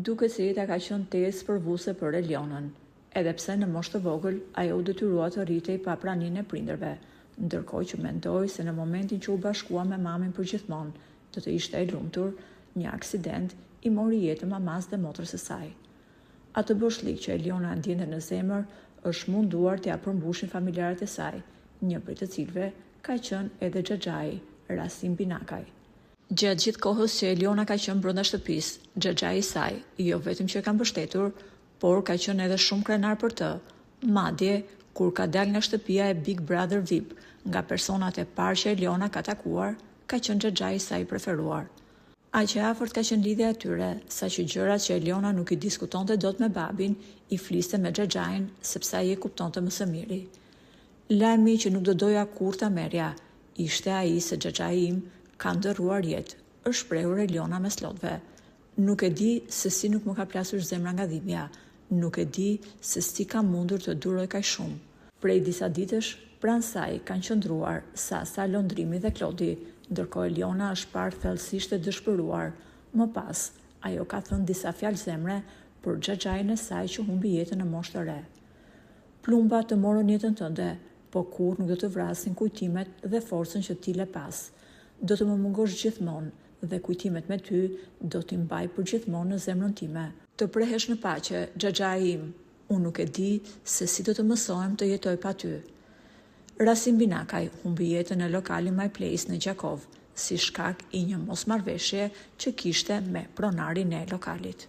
Duket se jeta ka qenë testë përvuese për Elionën, edhe pse në moshë të vogël ajo u detyrua të rritej pa praninë e prindërve, ndërkohë që mendoi se në momentin që u bashkua me mamin përgjithmonë, do të ishte e lumtur, një aksident i mori jetën mamas dhe motrës së saj. Atë boshlik që Eliona ndjente në zemër është munduar t'ia përmbushin familjarët e saj, një prej të cilëve ka qenë edhe xhaxhai, Rasim Binakaj. Gjatë gjithë kohës që Eliona ka qenë brenda shtëpisë, xhaxhai i saj jo vetëm që ka mbështetur, por ka qenë edhe shumë krenar për të. Madje, kur ka dalë nga shtëpia e Big Brother VIP, nga personat e parë që Eliona ka takuar, ka qenë xhaxhai i saj i preferuar. Aq e afërt ka qenë lidhja e tyre, saqë gjërat që Eliona nuk i diskutonte dot me babin, i fliste me xhaxhain sepse ai e kuptonte më së miri. Lajmi që nuk do doja kurrë ta merrja, ishte ai se xhaxhai im ka ndërruar jetë, është shprehur Eliona me slotëve. Nuk e di se si nuk më ka plasur zemra nga dhimbja, nuk e di se si ka mundur të duroj kaq shumë. Prej disa ditësh, pranë saj kanë qëndruar Sasa, Londrimi dhe Klodi, ndërkohë Eliona është parë thellësisht e dëshpëruar. Më pas, ajo ka thënë disa fjalë zemre për xhaxhain e saj që humbi jetën në moshë të re. Plumba të morën jetën tënde, po kur nuk do të vrasin kujtimet dhe forcën që ti le pas. Do të më mungosh gjithmonë dhe kujtimet me ty do t'i mbaj përgjithmonë në zemrën time. Të prehesh në paqe, xhaxhai im. Unë nuk e di se si do të mësohem të jetoj pa ty. Rasim Binakaj humbi jetën në lokalin My Place në Gjakov, si shkak i një mosmarrëveshje që kishte me pronarin e lokalit.